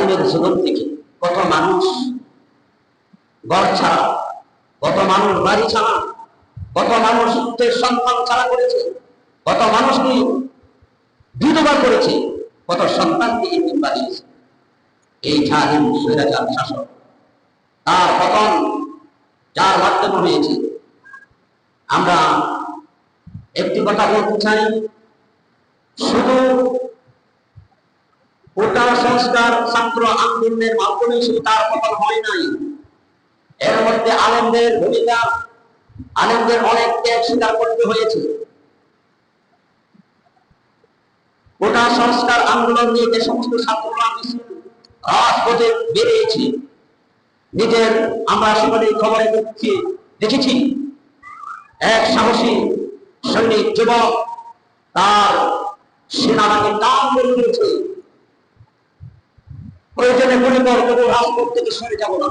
জালিমের জীবন থেকে কত মানুষ ঘর ছাড়া, কত মানুষ বাড়ি ছাড়া, কত মানুষ সন্তান ছাড়া করেছে, কত মানুষকে বিধবা করেছে, কত সন্তানকে এতিম বানিয়েছে। এই জালিম স্বৈরাচার শাসক, তার পতন যার মাধ্যমে হয়েছে। আমরা একটি কথা বলতে চাই, শুধু কোটা সংস্কার ছাত্র আন্দোলনের মাধ্যমে শুধু তার পতন হয় নাই, এর মধ্যে আলেমদের ভূমিকা, আলেমদের অনেক ত্যাগ স্বীকার করতে হয়েছে। কোটা সংস্কার আন্দোলন নিয়ে যে সমস্ত ছাত্ররা রাজপথে বেরিয়েছে, নিজের আমরা সকলেই খবরে দেখেছি, এক সাহসী সৈনিক যুবক তার সেনাবাহিনীর নাম বলে দিয়েছে, প্রয়োজনে গুলি কর, তবু রাজপথ থেকে সরে যাব না।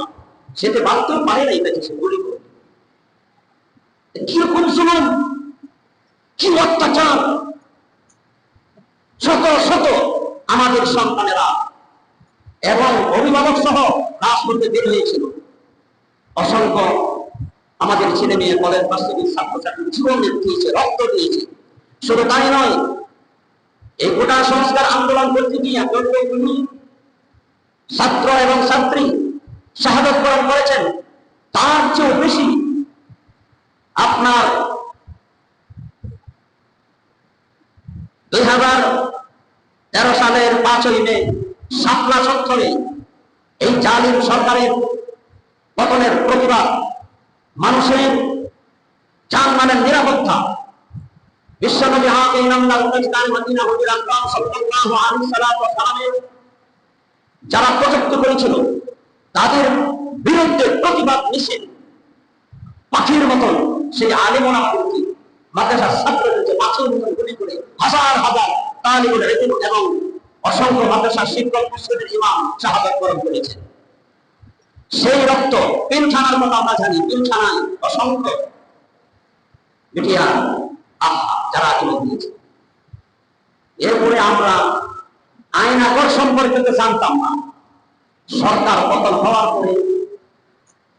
সেটা ভাবতেও পারে নাই, তাকে সে গুলি করে। কিরকম জুলুম, কি অত্যাচার! শত শত আমাদের সন্তানেরা এবং অভিভাবক সহ রাজপথে বের হয়েছিল। অসংখ্য আমাদের ছেলে মেয়ে কলেজ বাস্তবিক ছাত্রছাত্রী জীবন দিয়েছে, রক্ত দিয়েছে। শুধু তাই নয়, এই গোটা সংস্কার আন্দোলন করতে গিয়ে ছাত্র এবং ছাত্রী শাহাদাত বরণ করেছেন। তার চেয়েও বেশি আপনার 2013 সালের 5ই মে শাপলা চত্বরে এই জালিম সরকারের পতনের প্রতিবাদ, মানুষের জানমালের নিরাপত্তা, বিশ্বনবী যারা প্রযুক্ত করেছিল তাদের বিরুদ্ধে প্রতিবাদ নিষেধ, পাখির মতন সেই আলেমরা মাদ্রাসার ছাত্রদেরকে পাখির মতন গুলি করে হাজার হাজার তালিবুল ইলম এবং অসংখ্য মাদ্রাসার শিক্ষক মসজিদের ইমাম শাহাদাত বরণ করেছে। সেই রক্ত পিলখানার মতো আমরা জানি, পিলখানায় অসংখ্য মিডিয়া যারা জীবন দিয়েছে। এরপরে আমরা আইনাগর সম্পর্কে জানতাম না। সরকার পতন হওয়ার পরে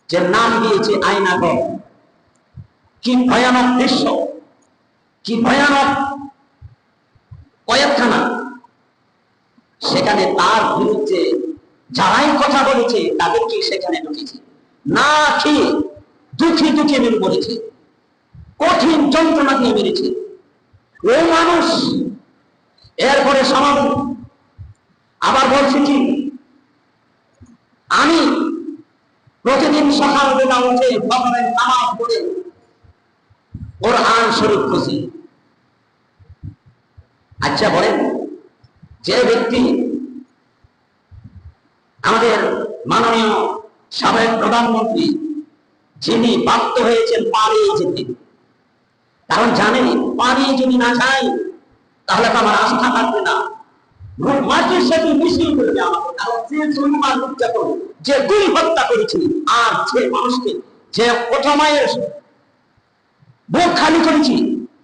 যে নাম দিয়েছে আইনাগর, কি ভয়ানক দৃশ্য, কি ভয়ানক কয়েকখানা। সেখানে তার বিরুদ্ধে যারাই কথা বলেছে তাদেরকে সেখানে ঢুকেছে, না খেয়ে দুঃখে দুঃখে মেরে পড়েছে, কঠিন যন্ত্রণা দিয়ে মেরেছে ওই মানুষ। এরপরে সমাধান আবার বলছে কি, আমি প্রতিদিন সকালবেলা উঠে ফজরের নামাজ পড়ে কোরআন শরীফ খুঁজি। আচ্ছা বলেন, যে ব্যক্তি আমাদের মাননীয় সাবেক প্রধানমন্ত্রী, যিনি বাধ্য হয়েছেন পালিয়ে যেতে, কারণ জানেন পালিয়ে যদি না যায় তাহলে তো আমার আস্থা থাকবে না, মাটির সাথে মিশিয়ে করবে আমাকে। কারণ যে জন্মার নির্যাতন, যে গুলি হত্যা করেছি, আর যে মানুষকে, যে কত মায়ের বুক খালি করেছি,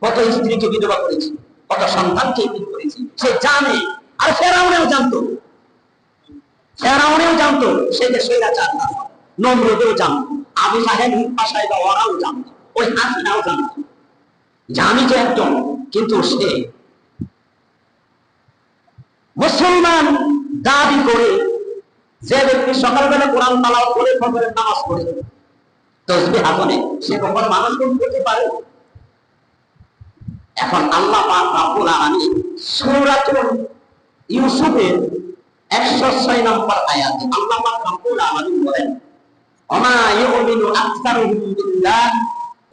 কত স্ত্রীকে বিধবা করেছি, কত সন্তানকে বিধবা করেছি, সে জানে। আর ফেরাউনেও জানতো, ফেরাউনেও জানতো সে যে স্বৈরাচার না, নমরুদও জানতো, আবু জাহেল ভাষায় বা ওরাও জানতো, ওই হাসিনাও জানতো যে আমি যে একজন। কিন্তু সে মুসলমান দাবি করে, যে ব্যক্তি সকালবেলা কোরআন তালাওয়াত করে ফজরের নামাজ পড়ে তাসবিহ হাতে, সে কখনো মানুষ করতে পারে? এখন আল্লাহ পাক রব্বুল আলামিন সূরাতুল ইউসুফের 106 নম্বর আয়াতে আল্লাহ পাক রব্বুল আলামিন বলেন, ওমা ইউমিনু আকসারুহুম বিল্লাহ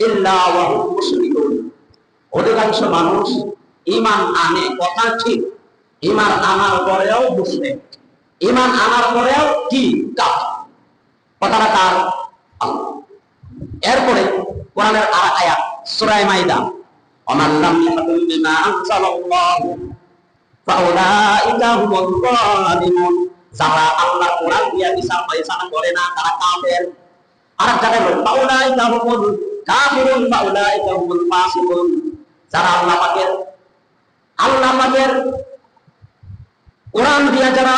ইল্লা ওয়া হুম মুশরিকুন। অধিকাংশ মানুষ ঈমান আনে, কথা ঠিক, ঈমান আনার পরেও মুশরিক, ঈমান আনার পরেও কি কাফের। কথাটা কার? আল্লাহ। এরপরে কোরআনের আয়াত সূরা মাইদা, ওমান লাম ইয়াহকুম বিমা আনজালাল্লাহু ফাউলাইকা হুমুল যালিমুন। যারা আল্লাহর কোরআন দিয়ে বিচার ফয়সালা করে না তারা কাফের। আর যারা ফাউলাইকা হুমুল কাফিরুন ফাউলাইকা হুমুল ফাসিকুন। যারা আল্লাহ পাকের কোরআন দিয়ে যারা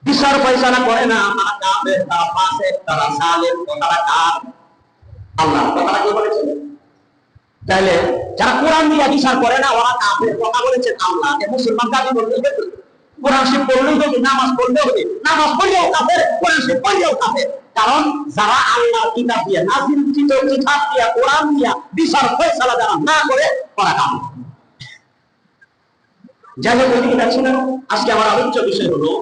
বিচার ফয়সালা করে না, তারা কাফের, তারা ফাসিক, তারা জালিম, তারা কাফের। আল্লাহ কথাটা কি বলেছেন? তাহলে যারা কোরআন দিয়ে বিচার করে না ওরা কাফের কথা বলেছেন আল্লাহ। মুসলমান দাবি করলেই হবে, কোরআন শরীফ পড়লেই হবে, নামাজ পড়লেও হবে, নামাজ পড়লেও কাফের, কোরআন শরীফ পড়লেও কাফের। কারণ যারা আল্লাহর কিতাব দিয়ে, নাযিলকৃত কিতাব দিয়ে, কোরআন দিয়ে বিচার ফয়সালা যারা না করে ওরা কাফের। যাই হোক, ওইদিকে যাচ্ছি না। আজকে আমার আলোচ্য বিষয় হলো,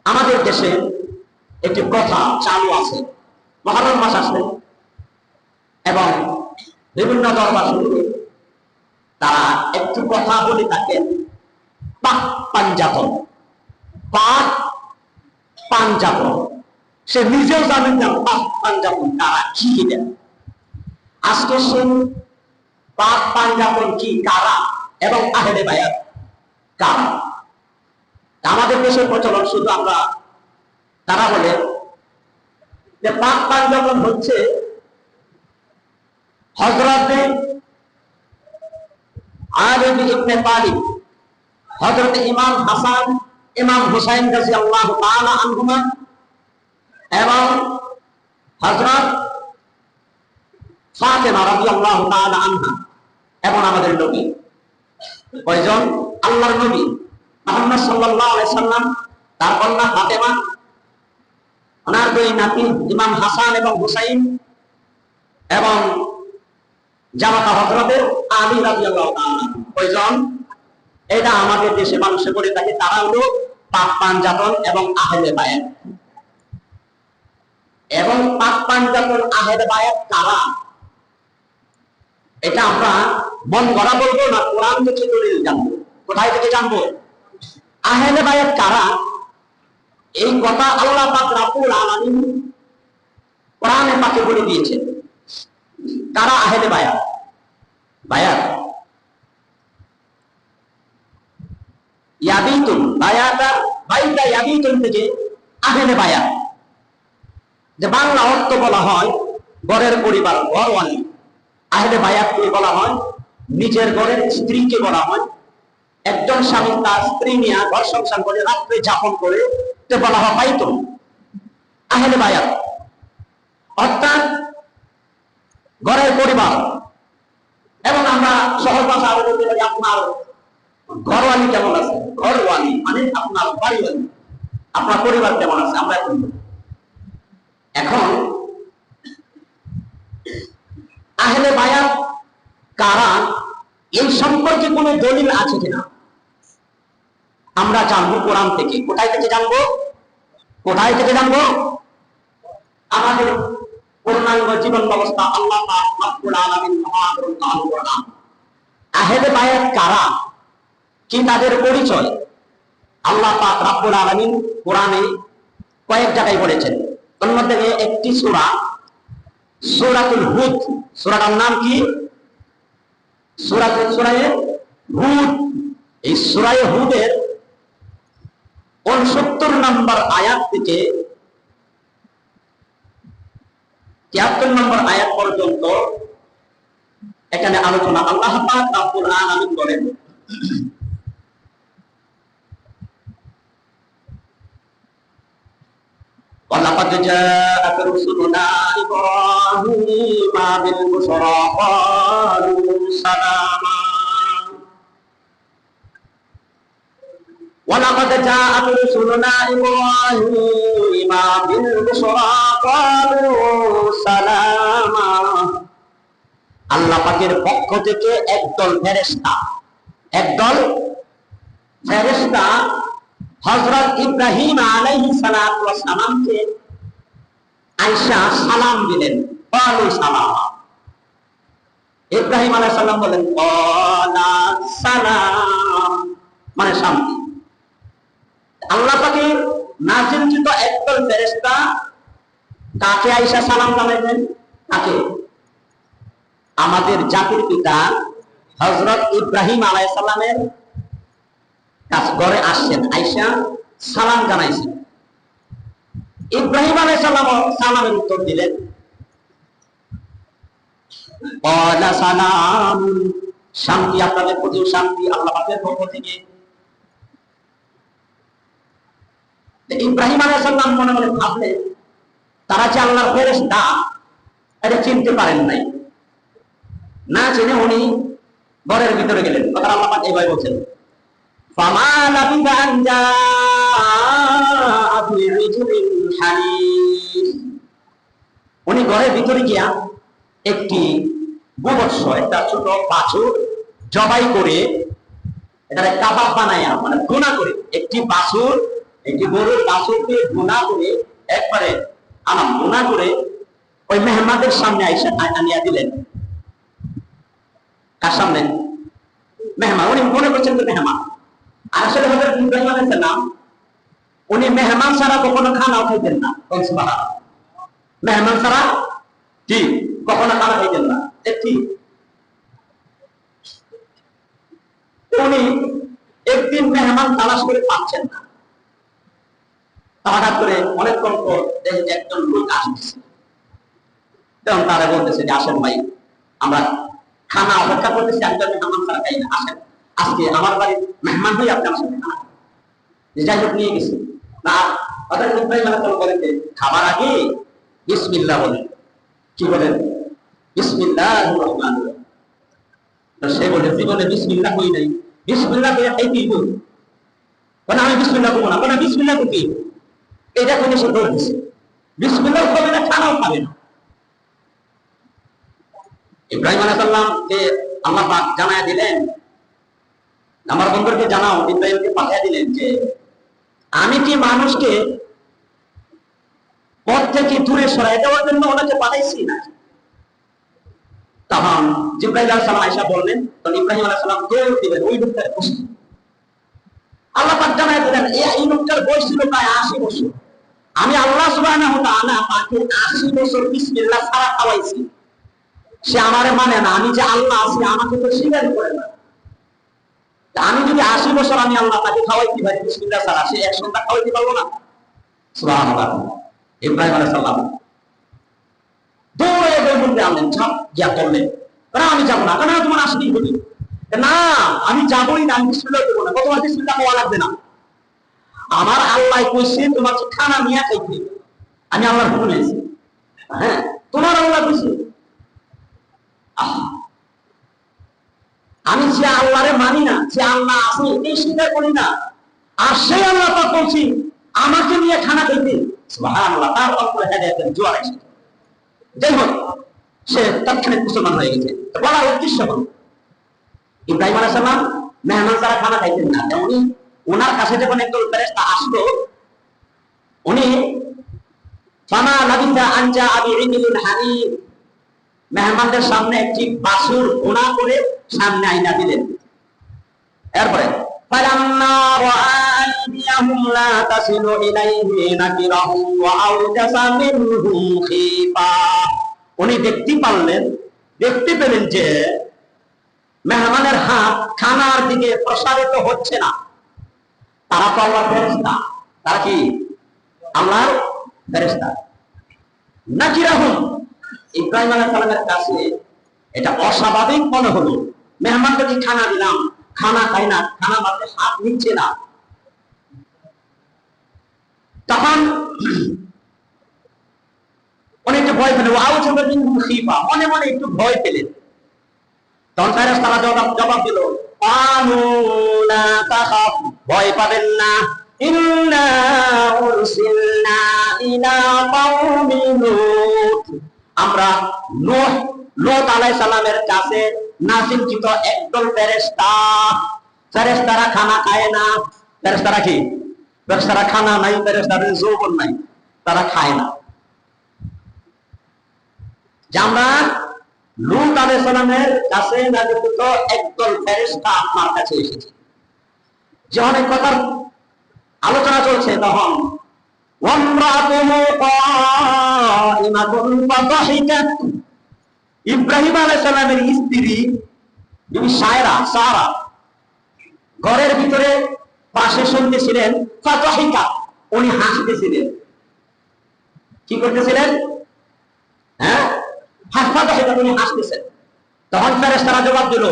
আমাদের দেশে একটি প্রথা চালু আছে, মুহররম মাস আসলে এবং বিভিন্ন দরবার শুরু, তারা একটু কথা বলে থাকেন পাক পাঞ্জাতন। পাক পাঞ্জাতন, সে নিজেও জানেন না পাক পাঞ্জাতন কারা, কি দেন। আজকে সে পাক পাঞ্জাতন কি, কারা এবং আহলে বায়াত কারা। আমাদের দেশের প্রচলন শুধু আমরা, তারা বলে যে পাক পাঞ্জাতন হচ্ছে হযরত আলী ইবনে তালিব, হযরত ইমাম হাসান, ইমাম হুসাইন রাদিয়াল্লাহু তাআলা আনহুমা এবং হযরত ফাতেমা রাদিয়াল্লাহু তাআলা আনহা এবং আমাদের নবী কয়জন? আল্লাহর নবী মুহাম্মদ সাল্লাল্লাহু আলাইহি সাল্লাম, তার কন্যা ফাতেমা, ওনার দুই নাতি ইমাম হাসান এবং হুসাইন এবং জামাতা হযরত আলী রাদিয়াল্লাহু তাআলা। কয়জন? এটা আমাদের দেশে মানুষে বলে থাকে, তারা হলো পাক পাঞ্জাতন এবং আহলে বায়াত। এবং পাক পাঞ্জাতন আহলে বায়াত কারা, এটা আমরা মন গড়া বলবো না, কোরআন থেকে দলিল জানবো। কোথায় থেকে জানবো? আহলে বায়াত কারা, এই কথা আল্লাহ পাক রব্বুল আলামিন কোরআনে পাকে বলে দিয়েছেন। কারা আহলে বায়াত? বায়াত ইয়াবিতুন, বায়াতা বাইতা ইয়াবিতুন থেকে আহলে বায়াত, যে বাংলা অর্থ বলা হয় ঘরের পরিবার, ঘরওয়ালি। আহলে বায়াতকে বলা হয় নিজের ঘরের স্ত্রীকে বলা হয়। একজন স্বামী তার স্ত্রী নিয়ে ঘর সংসার করে রাত্রে যাপন করে, তো বলা হয় বাইতুন, আহলে বায়াত। অর্থাৎ ঘরের পরিবার। এবং আমরা সহজ ভাষা আরো বলতে পারি, আপনার ঘরওয়ালি কেমন আছে? ঘরওয়ালি মানে আপনার বাড়িওয়ালি, আপনার পরিবার কেমন আছে আমরা এখন। এখন আহলে বায়াত কারা, এই সম্পর্কে কোনো দলিল আছে কিনা আমরা জানবো কোরআন থেকে। কোথায় থেকে জানবো? কোথায় থেকে জানবো? আমাদের পূর্ণাঙ্গ জীবন ব্যবস্থা আল্লাহ পাক রব্বুল আলামিন মহাগ্রন্থ আল কোরআন। আহলে বায়াত কারা, কি তাদের পরিচয়, আল্লাহ পাক রব্বুল আলামিন কোরআনে কয়েক জায়গায় বলেছেন। তার মধ্যে একটি সূরা, সূরাতুল হুদ। সূরাটার নাম কি? সূরায়ে হুদ। এই সূরায়ে হুদের ৬৯ নম্বর আয়াত থেকে ৭৩ নম্বর আয়াত পর্যন্ত এখানে আলোচনা। আল্লাহ পাক রব্বুল আলামিন বলেন, وَلَقَدْ جَاءَتْ رُسُلُنَا إِبْرَاهِيمَ بِالْبُشْرَى قَالُوا سَلَامًا وَلَقَدْ جَاءَتْ رُسُلُنَا إِبْرَاهِيمَ بِالْبُشْرَى قَالُوا سَلَامًا। আল্লাহ পাকের পক্ষ থেকে একদল ফেরেশতা হযরত ইব্রাহিম আলাইহিস সালাতু ওয়াস সালামকে আয়েশা সালাম দিলেন। ক্বালু সালামা। ইব্রাহিম আলাইহিস সালাম বলেন ক্বালা সালাম, মানে শান্তি। আল্লাহ পাকের নাজিলকৃত একদল ফেরেশতা কাকে আয়েশা সালাম জানালেন? কাকে? আমাদের জাতির পিতা হযরত ইব্রাহিম আলাইহিস সালামের ঘরে আসছেন, আয়েশা সালাম জানাইছেন। ইব্রাহিম আলাইহিস সালাম সালামের উত্তর দিলেন ক্বালা সালাম, শান্তি আপনাদের প্রতি, শান্তি আল্লাহ পাকের পক্ষ থেকে। ইব্রাহিম আলাইহিস সালাম মনে মনে ভাবলেন তারা যে আল্লাহর ফেরেশতা এটা চিনতে পারেন নাই, না চিনে উনি ঘরের ভিতরে গেলেন। কথা আল্লাহ পাক এইভাবে বলছেন, ফামা লাবিথা আন জাআ বিরিজলিন হানিফ। উনি ঘরের ভিতরে গিয়া একটি গোবৎস, একটা ছোট বাছুর জবাই করে এটা কাবাব বানায়া, মানে ভুনা করে, একটি বাছুর, একটি গরুর বাছুরকে ভুনা করে একবারে ভুনা করে ওই মেহমানদের সামনে আনিয়া দিলেন। কার সামনে? মেহমান। উনি মনে করছেন যে মেহমান, আর আসলে হযরত ইব্রাহিম আলাইহিস সালাম উনি মেহমান ছাড়া কখনো খানাও খাইতেন না। সুবহানাল্লাহ, মেহমান ছাড়া কি কখনো খানা খাইতেন না। ঠিক উনি একদিন মেহমান তালাশ করে পাচ্ছেন না, হঠাৎ করে অনেকক্ষণ পর দেখেন যে একজন লোক আসতেছে। তখন তারা বলতেছে যে আসেন ভাই, আমরা খানা অপেক্ষা করতেছি, আমি তো মেহমান ছাড়া খাই না, আসেন আজকে আমার বাড়ির মেহমান হয়ে আপনি আমার সাথে খানা যাই হোক নিয়ে গেছি না। হযরত ইব্রাহিম আলাইহিস সালাম বলেন যে খাবার আগে বিসমিল্লাহ বলেন। কি বলেন? বিসমিল্লাহির রহমানির রহিম। সে বলে জীবনে বিসমিল্লাহ কই নাই, বিসমিল্লাহ কইয়া খাইতেই বল, কারণ আমি বিসমিল্লাহ করব না, কারণ বিসমিল্লাহ কি এটা কোন সে দৌড় দিছে, বিসমিল্লাহ হবে না, খানাও খাবে না। ইব্রাহিম আলাইহিস সালাম যে আল্লাহ পাক জানায়া দিলেন, আমার বন্ধুকে জানাও, ইব্রাহিমকে পাঠিয়ে দিলেন যে আমি কি মানুষকে পথ থেকে দূরে সরাই দেওয়ার জন্য ওনাকে পাঠাইছি না? তখন জিবরাইল আলাইহিস সালাম আয়েশা বললেন, তখন ইব্রাহিম আলাইহিস সালাম দৌড় দিলেন ওই লোকটার খুশি। আল্লাহ পাক জানায়া দিলেন এই লোকটার বয়স ছিল প্রায় 80 বছর। আমি আল্লাহ সুবহানাহু ওয়া তাআলা তাকে 80 বছর বিসমিল্লাহ ছাড়া খাওয়াইছি। সে আমারে মানে না, আমি যে আল্লাহ আছি আমাকে তো স্বীকার করে না। আমি যদি 80 বছর আমি আল্লাহ তাকে খাওয়াইতে পারি বিসমিল্লাহ ছাড়া, সে এক সন্তান খাওয়াইতে পারবো না? সুবহানাল্লাহ। ইব্রাহিম আলাইহিস সালাম দৌড়ে বলতে আনলেন, ঝাঁপ গিয়া করলেন, কারণ আমি যাবো না, কারণ তোমার আসলেই হবে না, আমি যাবোই না, আমি বিসমিল্লাহ করবো না। তোমার বিসমিল্লাহ হওয়া লাগবে না, আমার আল্লাহ কইছে তোমাকে খানা নিয়ে খাইতে, আমি আল্লাহর হুকুম নিয়েছি। হ্যাঁ, তোমার আল্লাহ কইছে। আমি যে আল্লাহরে মানি না, যে আল্লাহ আছে এই স্বীকার করি না, আর সেই আল্লাহ পাক বলছি আমাকে নিয়ে খানা খাইতে। সুবহানাল্লাহ, তার উপরে হেদায়েতের জোয়ার এসেছে। যাই হোক, সে তৎক্ষণাৎ মুসলমান হয়ে গেছে। বলার উদ্দেশ্য হল ইব্রাহিম আলাইহিস সালাম মেহমান ছাড়া খানা খাইতেন না। উনি ওনার কাছে যখন একদল ফেরেশতা আসলো, উনি ফামা লাবিথা আন জাআ বিইজলিন হানিফ, মেহমানদের সামনে একটি বাছুর ভুনা করে সামনে আইনা দিলেন। এরপরে ফালাম্মা রাআ আইদিয়াহুম লা তাসিলু ইলাইহি নাকিরাহুম ওয়া আওজাসা মিনহুম খিফা। উনি দেখতে পেলেন যে মেহমানের হাত খানার দিকে প্রসারিত হচ্ছে না। তারা তো আল্লাহর ফেরেশতা, তারা কি আল্লাহর ফেরেশতা। নাকিরাহুম, ইব্রাহিম আলাইহিস সালামের কাছে এটা অস্বাভাবিক মনে হলো। মেহমানকে খানা দিলাম, খানা খাই না, খানা মাত্র হাত নিচ্ছে না। তখন অনেক ভয় পেলেন, মনে মনে একটু ভয় পেলেন। তখন ফেরেশতারা জবাব দিল, ভয় পাবেন না, ইন্না উরসিলনা ইলা কওমি লূত, আমরা লূত আলাইহিস সালামের কাছে নাযিলকৃত একদল ফেরেশতা। ফেরেশতারা খানা খায় না। ফেরেশতারা কি? ফেরেশতারা খানা নাই, ফেরেশতাদের যৌবন নাই, তারা খায় না। যে আমরা লূত আলাইহিস সালামের কাছে নাযিলকৃত একদল ফেরেশতা আপনার কাছে এসেছে। যে অনেক কথার আলোচনা চলছে, তখন ইব্রাহিম আলাইহিস সালামের স্ত্রী বিবি সারা ঘরের ভিতরে পাশে শুনতেছিলেন, ফাতাহিকা, উনি হাসতেছিলেন। কি করতেছিলেন? হ্যাঁ, ফাতাহিকা, উনি হাসতেছেন। তখন ফেরেশতারা জবাব দিল,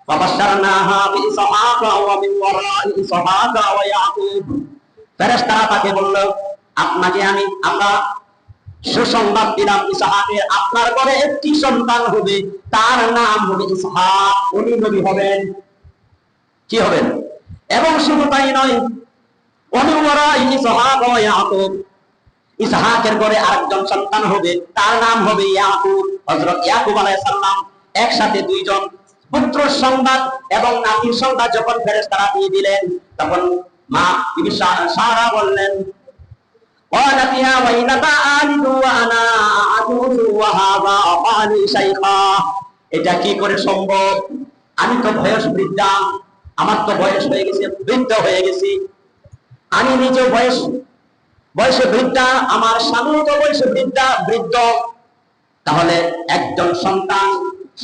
ফাবাশশারনাহা বিইসহাকা ওয়া মিন ওয়ারাই ইসহাকা ওয়া ইয়াকুব, ফেরেশতারা তাকে বলল, আপনাকে আমরা সুসংবাদ দিলাম, ইসহাকের আপনার ঘরে একটি সন্তান হবে, তার নাম হবে ইসহাক, উনি নবী হবেন। কি হবেন? এবং শুধু তাই নয়, ইসহাকের ঘরে আরেকজন সন্তান হবে, তার নাম হবে ইয়াকুব। হযরত ইয়াকুব আলাইহিস সালাম একসাথে দুইজন পুত্র সংবাদ এবং নাতির সংবাদ যখন ফেরেশতারা দিয়ে দিলেন, তখন মা বিবি সারা বললেন, قالت يا ويلتى آلد وأنا عجوز وهذا أباني شيخا। এটা কি করে সম্ভব? আমি তো বয়স বৃদ্ধা, আমার তো বয়স হয়ে গেছে, বৃদ্ধ হয়ে গেছি, আমি নিজে বয়সে বৃদ্ধা, আমার স্বামীও তো বয়সে বৃদ্ধ। তাহলে একজন সন্তান,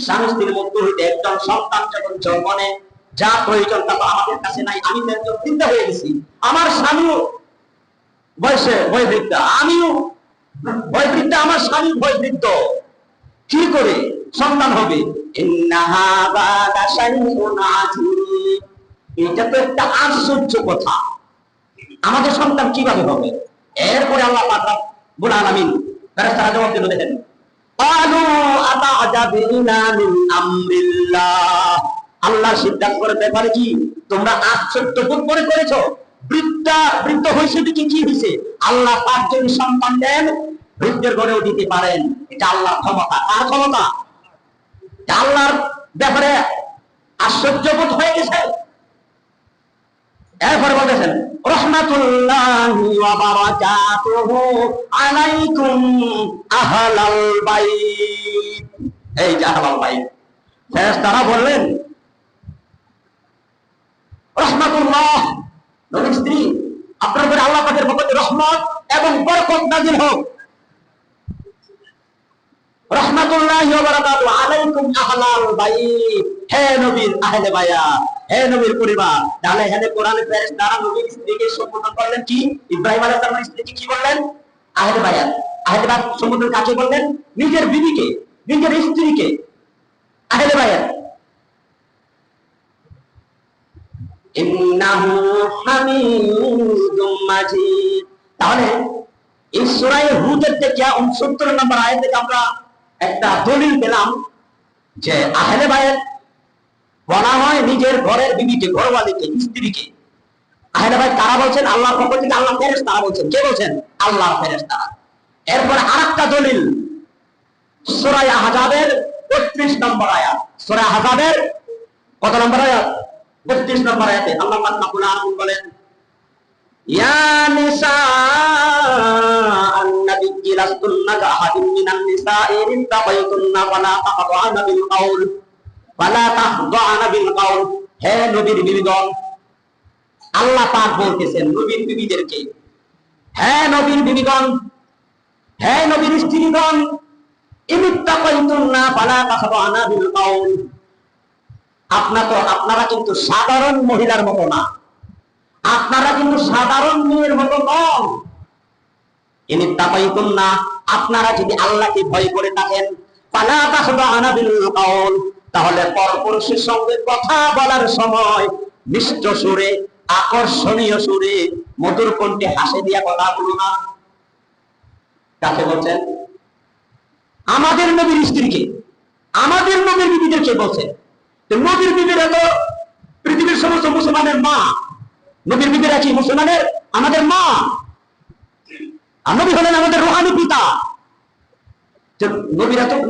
স্বামী স্ত্রীর মধ্যে হইতে একজন সন্তান যখন জন্মনে, যা প্রয়োজন তা তো আমাদের কাছে নাই। আমি তো একজন বৃদ্ধ হয়ে গেছি, আমার স্বামীও বয়বৃদ্ধা, আমিও বয়বৃদ্ধা, আমার স্বামী বয়বৃদ্ধ, কি করে সন্তান হবে? এটা তো একটা আশ্চর্য কথা, আমাদের সন্তান কিভাবে হবে? এরপরে আল্লাহ পাক রব্বুল আলামিন ফেরেশতারা জবাব দিল, দেখেন, ক্বালু আতা'জাবিনা মিন আমরিল্লাহ। আল্লাহ সিদ্ধান্তের ব্যাপারে কি তোমরা আশ্চর্য বোধ মনে করেছো? বৃদ্ধ হয়েছে দেখি কি হয়েছে? আল্লাহ পাক যদি সন্তান দেন, বৃদ্ধের ঘরেও দিতে পারেন, এটা আল্লাহর ক্ষমতা। কার ক্ষমতা? আল্লাহর ব্যাপারে আশ্চর্য বোধ হয়ে গেছে। এরপরে বলতেছেন, রাহমাতুল্লাহি ওয়া বারাকাতুহু আলাইকুম আহলাল বাইত। এই যে আহলাল বাইত, ফেরেশতারা বললেন, রাহমাতুল্লাহ, নবীর স্ত্রী, আপনার উপরে আল্লাহ পাকের পক্ষ থেকে রহমত এবং বরকত নাযিল হোক। রাহমাতুল্লাহি ওয়া বারাকাতুহু আলাইকুম আহলাল বাইত, হে নবীর আহলে বায়াত, হে নবীর পরিবার। তাহলে এখানে কোরআনে ফেরেশতারা নবীর স্ত্রীকে সম্বোধন করলেন কি? ইব্রাহিম আলাইহিস সালামের স্ত্রীকে কি বললেন? আহলে বায়াত। আহলে বায়াত সম্বোধন কাকে বললেন? নিজের বিবিকে, নিজের স্ত্রীকে আহলে বায়াত। ইন্নাহু হামিদুম মাজিদ। তাহলে এই সূরা হুদের থেকে 69 নম্বর আয়াত থেকে আমরা একটা দলিল পেলাম যে আহলে বায়াত বলা হয় নিজের ঘরের বিবিকে, ঘরওয়ালিকে, স্ত্রীকে। আহলে বায়াত কারা বলছেন? আল্লাহর পক্ষ থেকে আল্লাহ ফেরেশতারা বলছেন। কে বলছেন? আল্লাহর ফেরেশতারা। এরপর আরেকটা দলিল সূরা আহজাবের 32 নম্বর আয়াত। সূরা আহজাবের কত নম্বর আয়াত? 32 নম্বর আয়াতে আল্লাহ পাক রব্বুল আলামিন বলেন, ইয়া নিসা আন-নাবিয়্যি লাস্তুন্না কাআহাদিন মিনান নিসাঈ ইন তাকাইতুন্না ফালা তাখদা'না বিল কাউল। হে নবীর বিবিগণ, আল্লাহ পাক বলতেছেন নবীর বিবিদেরকে, হে নবীর বিবিগণ, হে নবীর স্ত্রীগণ, ইন তাকাইতুন্না ফালা তাখদা'না বিল কাউল। আপনারা কিন্তু সাধারণ মহিলার মতো না, আপনারা কিন্তু সাধারণ মেয়ের মতো নন। না, আপনারা যদি আল্লাহকে ভয় করে থাকেন, ফালা তাখদা'না বিল কাউল, তাহলে পরপুরুষের সঙ্গে কথা বলার সময় মিষ্ট সুরে, আকর্ষণীয় সুরে, মধুর কণ্ঠে হাসি দিয়া কথা বলো না। কাকে বলছেন? আমাদের নবীর স্ত্রীকে, আমাদের নবীর বিবিদেরকে বলছেন। নবীর বিবিরা তো পৃথিবীর সমস্ত মুসলমানের মা। নবীর বিবিরা কি মুসলমানের আমাদের মা? নবী হলেন আমাদের রূহানি পিতা।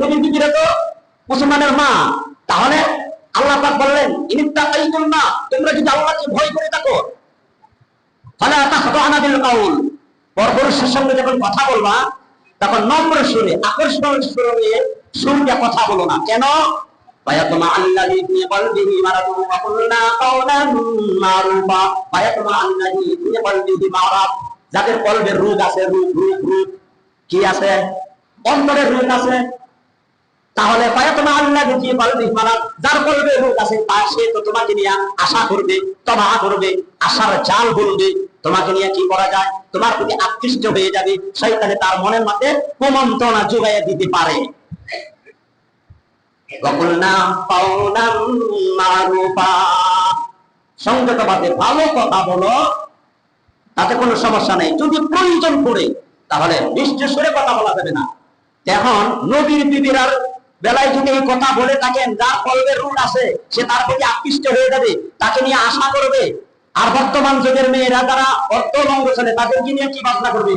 নবীর বিবিরা তো মুসলমানের মা। তাহলে আল্লাহ পাক বললেন, ইনিত্তাকাইতুন্না, তোমরা যদি আল্লাহকে ভয় করে থাকো, ফালা তাখদা'না বিল কাউল, পরপুরুষের সঙ্গে যখন কথা বলবা তখন নম্র সুরে, আকর্ষণীয় সুরে সুর দিয়ে কথা বলো না। কেন? ফায়াতমা আল্লাযী ফী কলবিহি মারাদুন ওয়া কুলনা কাওলান মারুফা। ফায়াতমা আল্লাযী ফী কলবিহি মারাদ, যাদের কলবে রোগ আছে, রোগ কি আছে? অন্তরের রোগ আছে। তাহলে ফায়াতমা আল্লাযী ফী কলবিহি মারাদ, যার কলবে রোগ আছে সে তো তোমাকে নিয়ে আশা করবে, তমা করবে, আশার জাল বুনবে, তোমাকে নিয়ে কি করা যায়, তোমার প্রতি আকৃষ্ট হয়ে যাবে। শয়তানে তার মনের মধ্যে কুমন্ত্রণা যোগাইয়া দিতে পারে। সংযতভাবে ভালো কথা বলো, তাতে কোনো সমস্যা নেই। যদি প্রয়োজন পড়ে তাহলে মিষ্টি সুরে কথা বলা যাবে না। এখন নবীর বিবির বেলায় যদি এই কথা বলে থাকেন, যার কলবের রূপ আছে সে তার প্রতি আকৃষ্ট হয়ে যাবে, তাকে নিয়ে আশা করবে। আর বর্তমান যুগের মেয়েরা যারা অর্থলঙ্গ ছেলে, তাদেরকে নিয়ে কি ভাবনা করবে?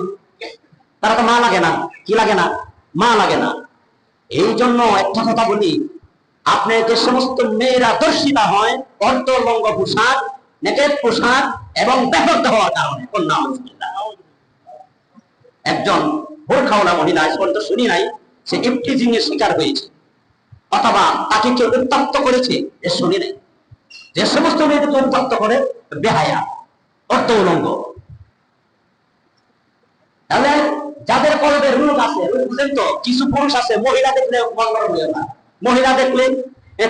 তারা তো মা লাগে না। কি লাগে না? মা লাগে না। এই জন্য একটা কথা বলি, আপনার যে সমস্ত মেয়েরা দর্শিতা হয় অর্থলঙ্গ পোশাক, নেকেট পোশাক এবং বেপরদা হওয়ার কারণে, কন্যা একজন বোরখাওয়ালা মহিলা পর্যন্ত শুনি নাই সে ইফটিজিং এর শিকার হয়েছে অথবা তাকে কেউ উত্তপ্ত করেছে, এ শুনি নাই। যে সমস্ত মেয়েদেরকে উত্তপ্ত করে বেহায়া, অর্থ উলঙ্গ। তাহলে যাদের কলবের রূপ আছে, বুঝলেন তো, কিছু পুরুষ আছে মহিলা দেখলে মন গরম হয়ে যায়, মহিলা দেখলে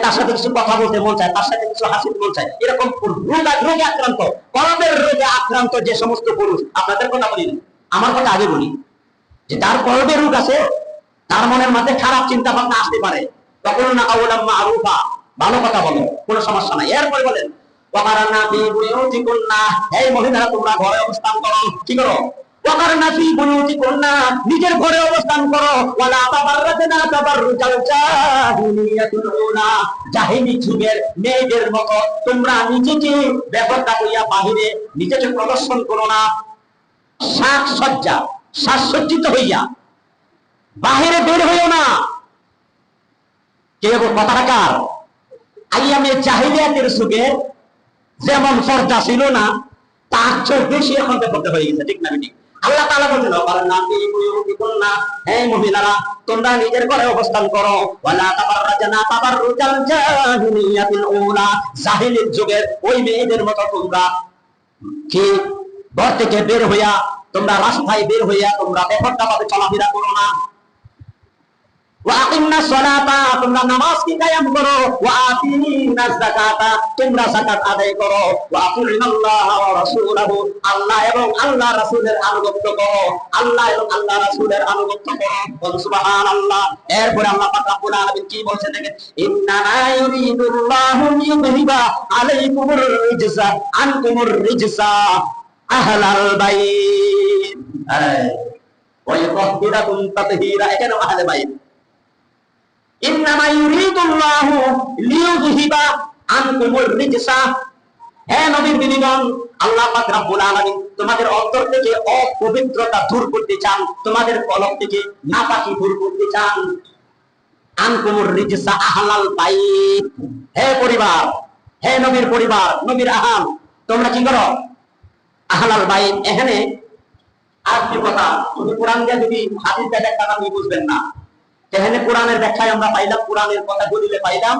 তার সাথে কিছু কথা বলতে মন চায়, তার সাথে কিছু হাসিতে মন চায়। এরকম রোগে আক্রান্ত, কলবের রোগে আক্রান্ত যে সমস্ত পুরুষ, আপনাদের কথা বলি না, আমার কথা আগে বলি, যে যার কলবের রোগ আছে তার মনের মধ্যে খারাপ চিন্তা ভাবনা আসতে পারে, তখন না আউলাম মারুফা, ভালো কথা বলো, কোনো সমস্যা নাই। এরপরে বলেন ওয়াকারনা ফি বুয়ুতিকুন্না, এই মহিলারা তোমরা ঘরে অবস্থান করো। কি করো? ওয়াকারনা ফি বুয়ুতিকুন্না, নিজের ঘরে অবস্থান করো। ওয়ালা তাবাররাজনা তাবাররুজাল জাহিলিয়াতুল উলা, জাহিলি যুগের মেয়েদের মতো তোমরা নিজেকে বেপরদা কইয়া বাহিরে নিজেকে প্রদর্শন করো না। সাজসজ্জিত হইয়া বাহিরে বের হইও না। কে কথাটা কার? আইয়ামে জাহিলিয়াতের যুগে যেমন পর্দা ছিল না, তার চেয়ে বেশি এখন বেপরদা হয়ে গেছে, ঠিক না? ঠিক। আল্লাহ তাআলা বলেন হে মহিলারা তোমরা নিজের ঘরে অবস্থান করো। ওয়ালা তাবাররাজনা তাবাররুজাল জাহিলিয়াতিল উলা, জাহিলির যুগের ওই মেয়েদের মতো তোমরা কি ঘর থেকে বের হইয়া, তোমরা রাস্তায় বের হইয়া তোমরা বেপরদা ভাবে চলাফেরা করো না। ওয়াকিমনা সালাতা, তোমরা নামাজকে কায়েম করো। ওয়াতিনা যাকাতা, তোমরা যাকাত আদায় করো। ওয়াতিনাল্লাহ ওয়া রাসূলাহু, আল্লাহ এবং আল্লাহ রাসূলের আনুগত্য করো। আল্লাহ এবং আল্লাহ রাসূলের আনুগত্য করো। বলুন সুবহানাল্লাহ। এরপরে আল্লাহ পাক রব্বুল আলামিন কি বলছেন দেখেন, ইন্নামা ইউরিদুল্লাহু লিইয়ুযহিবা আলাইকুমুর রিজসা আনকুমুর রিজসা আহলাল বাইত ওয়া ইউতাহহিরাকুম তাতহীরা। এখানে আহলে বাইত, ইন্নামা ইউরিদুল্লাহু লিইয়ুযহিবা আনকুমুর রিজসা, হে নবীর বিবিগণ, আল্লাহ পাক রব্বুল আলামিন তোমাদের অন্তর থেকে অপবিত্রতা দূর করতে চান, তোমাদের কলব থেকে নাপাকি দূর করতে চান। আনকুমুর রিজসা আহলাল বাইত, হে পরিবার, হে নবীর পরিবার, নবীর আহাল, তোমরা কি করো? আহলাল বাইত। এখানে আরেকটি কথা, তুমি কোরআন দিয়ে যদি হাদিস ব্যাখ্যা আপনি বুঝবেন না। এখানে কোরআনের ব্যাখ্যায় আমরা পাইলাম, কোরআনের কথা দলিলে পাইলাম,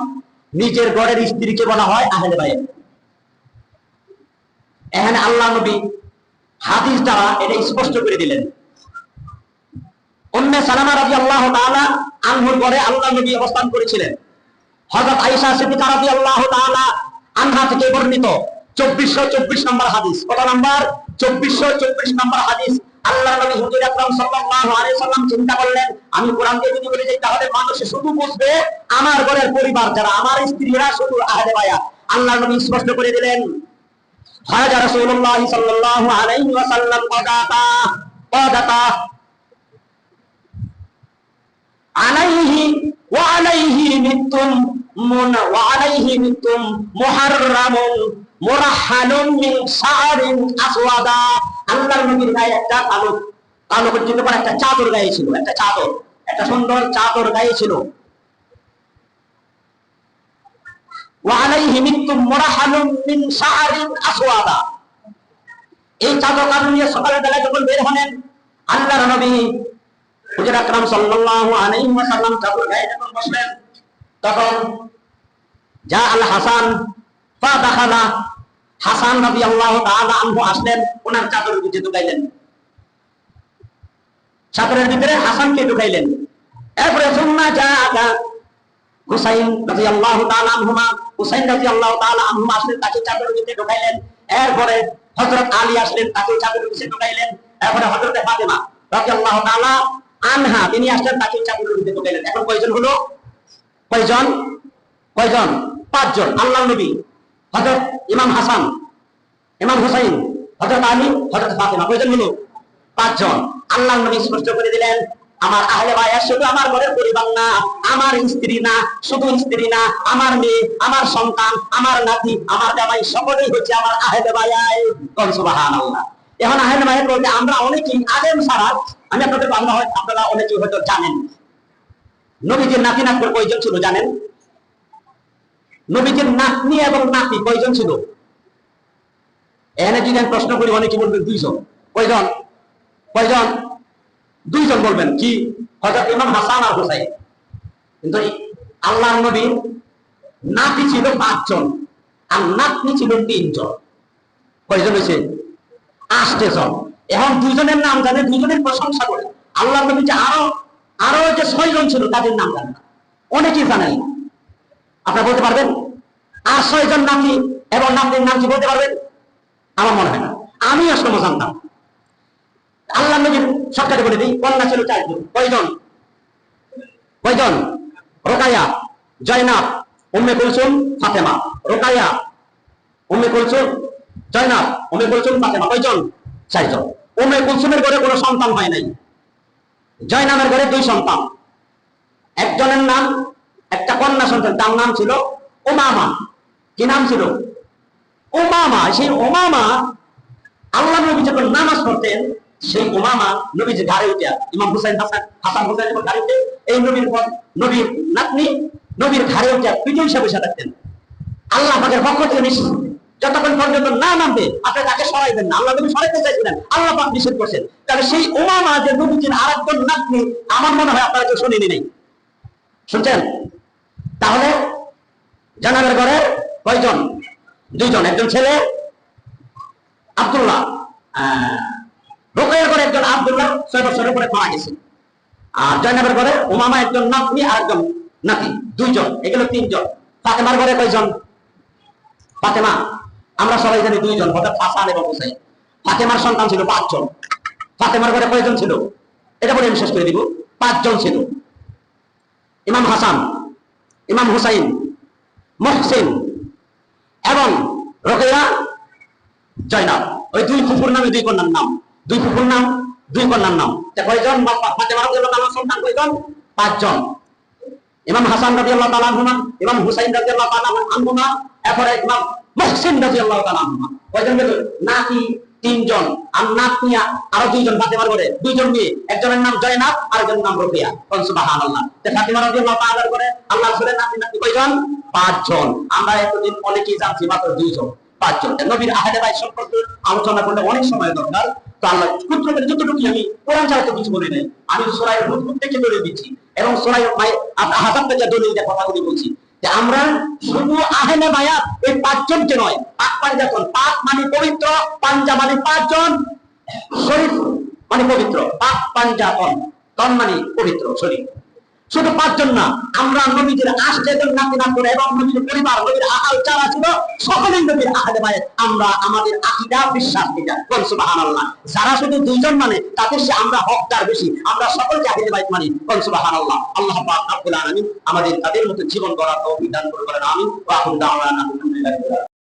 নিজের ঘরের স্ত্রীকে বলা হয় আহলে বাইত। এখানে আল্লাহ নবী হাদিস দ্বারা এটা স্পষ্ট করে দিলেন। উম্মে সালামা রাদিয়াল্লাহু তাআলা আনহুর ঘরে আল্লাহ নবী অবস্থান করেছিলেন। হযরত আয়েশা সিদ্দিকা রাদিয়াল্লাহু তাআলা আনহা থেকে বর্ণিত 2424 নম্বর হাদিস। কত নাম্বার? 2424 নম্বর হাদিস। আল্লাহ নবী হুজুর আকরাম সাল্লাল্লাহু আলাইহি সাল্লাম চিন্তা করলেন, আমি কোরআন দিয়ে যদি বলে যাই তাহলে মানুষ শুধু বুঝবে আমার ঘরের পরিবার যারা, আমার স্ত্রীরা শুধু আহলে বায়াত। আল্লাহ নবী স্পষ্ট করে দিলেন, হাজা রাসূলুল্লাহ সাল্লাল্লাহু আলাইহি ওয়াসাল্লাম ক্বাদাতা আলাইহি ওয়া আলাইহি মিতুম ওয়া আলাইহি মিতুম মুহাররামুন মুরাহহালুন মিন শাআরিন আসওয়াদা। আল্লাহর নবীর গায়ে একটা কালো পর্যন্ত একটা চাদর গায়ে ছিল, একটা চাদর, একটা সুন্দর চাদর গায়ে ছিল। ওয়া আলাইহি মিতুম মুরাহহালুন মিন শাআরিন আসওয়াদা। এই চাদর কাঁধে নিয়ে সকালের বেলায় যখন বের হলেন আল্লাহর নবী হুজুর আকরাম সাল্লাল্লাহু আলাইহি ওয়াসাল্লাম চাদর গায়ে যখন বসলেন, তখন যা আল হাসান ফা দাখালা, হাসান রাদিয়াল্লাহু তাআলা আনহু আসলেন, ওনার চাদরের ভিতরে ঢুকাইলেন, চাদরের ভিতরে হাসানকে ঢুকাইলেন। এরপরে সুন্নাহ জাআ হুসাইন রাদিয়াল্লাহু তাআলা আনহুমা, হুসাইন রাদিয়াল্লাহু তাআলা আনহুমা আসলেন, তাকে চাদরের ভিতরে ঢুকাইলেন। এরপরে হযরত আলী আসলেন, তাকে চাদরের ভিতরে ঢুকাইলেন। এরপরে হযরত ফাতেমা রাদিয়াল্লাহু তাআলা আনহা, তিনি আসলেন, তাকে চাদরের ভিতরে ঢুকাইলেন। এখন কয়জন হলো? কয়জন? পাঁচজন। আল্লাহর নবী, হযরত ইমাম হাসান, ইমাম হুসাইন, হযরত আলী, হযরত ফাতেমা, কয়জন হলো? 5 জন। আল্লাহর নবী স্পষ্ট করে দিলেন, আমার আহলে বায়াত শুধু আমার ঘরের পরিবার না, আমার স্ত্রী না, শুধু স্ত্রী না, আমার মেয়ে, আমার সন্তান, আমার নাতি, আমার জামাই, সকলেই হচ্ছে আমার আহলে বায়াত। সুবহানাল্লাহ। এখন আহলে বায়াত বলতে আমরা অনেকেই আলেম ছাড়া, আমি আপনাদের বাংলা হয় আপনারা অনেকেই হয়তো জানেন, নবীজির নাতি নাতনি কয়জন ছিল জানেন? নবীজির নাতনি এবং নাতি কয়জন ছিল? এখানে যদি আমি প্রশ্ন করি অনেকে বলবেন 2 জন। কয়জন? কয়জন? 2 জন বলবেন। কি? হযরত ইমাম হাসান আর হুসাইন। কিন্তু আল্লাহর নবীর নাতি ছিল 5 জন আর নাতনি ছিল 3 জন। কয়জন হয়েছে? 8 জন। এখন 2 জনের নাম জানে, 2 জনের প্রশংসা করে। আল্লাহর নবী যে আরো যে 6 জন ছিল তাদের নাম জানেন না, অনেকেই জানেন না। আপনারা বলতে পারবেন? আর 6 জন নাতি এবং নাতনির নাম কি বলতে পারবেন? আমার মনে হয় না। আমি আসলে জানতাম। আল্লাহ নবীর সরকারে বলে দিই, কন্যা ছিল 4 জন। কয়জন? কয়জন? রোকায়া, জয়নাব, উম্মে কুলসুম, ফাতেমা। রোকায়া, উম্মে কুলসুম, জয়নাব, উম্মে কুলসুম, ফাতেমা। কয়জন? 4 জন। উম্মে কুলসুমের ঘরে কোনো সন্তান হয় নাই। জয়নাবের ঘরে 2 সন্তান। একজনের নাম, একটা কন্যা সন্তান, তার নাম ছিল উমামা। কি নাম ছিল? উমামা। সেই উমামা আল্লাহ নবী যখন নামাজ পড়তেন, সেই উমামা নবীজি ঘাড়ে উঠে, ইমাম হুসাইন হাসান হুসাইন যখন ঘাড়ে উঠে, এই নবীর নাতনি নবীর ঘাড়ে উঠে পিঠে হিসাবে বসে থাকতেন। আল্লাহ পাকের পক্ষ থেকে নিষেধ, যতক্ষণ পর্যন্ত না নামবে আপনি তাকে সরাইবেন না। আল্লাহ নবী সরাইতে চাইছিলেন, আল্লাহ পাক নিষেধ করছেন। তাহলে সেই উমামা যে নবীজির আরেকজন নাতনি, আমার মনে হয় আপনারা কেউ শুনেনি নাই। শুনছেন? তাহলে জানাবের ঘরে কয়জন? 2 জন। একজন ছেলে আব্দুল্লাহ, রোকাইয়ার ঘরে একজন আব্দুল্লাহ 6 বছরের পরে মারা গেছে। আর জয়নাবের ঘরে উমামা একজন নাতনি আর একজন নাতি, 2 জন। এগুলো 3 জন। ফাতেমার ঘরে কয়জন? ফাতেমা আমরা সবাই জানি 2 জন, হযরত হাসান এবং হুসাইন। ফাতেমার সন্তান ছিল 5 জন। ফাতেমার ঘরে কয়জন ছিল? এটা বলে আমি শেষ করে দিব। 5 জন ছিল। ইমাম হাসান, ইমাম হুসাইন, মুহসিন এবং রোকেয়া, জয়নাব। ওই 2 ফুফুর নামে 2 কন্যার নাম। 2 ফুফুর নাম, 2 কন্যার নাম। তা কয়জন? ফাতেমা রাদিয়াল্লাহু তাআলার সন্তান কয়জন? 5 জন। ইমাম হাসান রাদিয়াল্লাহু তাআলা আনহুমা, ইমাম হুসাইন রাদিয়াল্লাহু তাআলা আনহুমা, এরপরে ইমাম মুহসিন রাদিয়াল্লাহু তাআলা আনহুমা। কয়জন গেল? নাতি 3 জন আর নাতনিয়া আরো 2 জন। ফাতেমার ঘরে 2 জন মেয়ে, একজনের নাম জয়নাব আর একজনের নাম রোকেয়া। সুবহানাল্লাহ। তে ফাতেমা রাদিয়াল্লাহু তাআলার ঘরে আল্লাহর রাসূলের নাতি কয়জন? 5 জন। আমরা এতদিন অনেকেই জানছি মাত্র 2 জন। 5 জন। নবীর আহলে বাইত সম্পর্কে আলোচনা করলে অনেক সময় দরকার। তো আল্লাহ সূত্র করে যতটুকু আমি কোরআন ছাড়া তো কিছু বলি নাই, আমি সূরা হুদ থেকে দলিল দিচ্ছি এবং সূরা আহজাব থেকে দলিল দিয়ে কথাগুলি বলছি যে আমরা শুধু আহলে বায়াত এই 5 জনকে নয়, পাক পাঞ্জাতন, পাক মানে পবিত্র, পাঞ্জা মানে 5 জন, শরীফ মানে পবিত্র, পাক পাঞ্জাতন, তন মানে পবিত্র শরীফ, শুধু 5 জন না, আমরা নবীজির 8 জন নাতি নাতনি এবং নবীর পরিবার, নবীর আহাল যারা ছিল সকলেই নবীর আহলে বায়াত। আমরা আমাদের আকীদা বিশ্বাস এটা। সুবহানাল্লাহ। যারা শুধু 2 জন মানে তাদের চেয়ে আমরা হকদার বেশি, আমরা সকলকে আহলে বায়াত মানি। সুবহানাল্লাহ। আল্লাহ পাক রব্বুল আলামিন আমাদের তাদের মতো জীবন গড়ার তৌফিক দান করুন। আমিন। ওয়া আখিরু দাওয়ানা আলহামদুলিল্লাহ।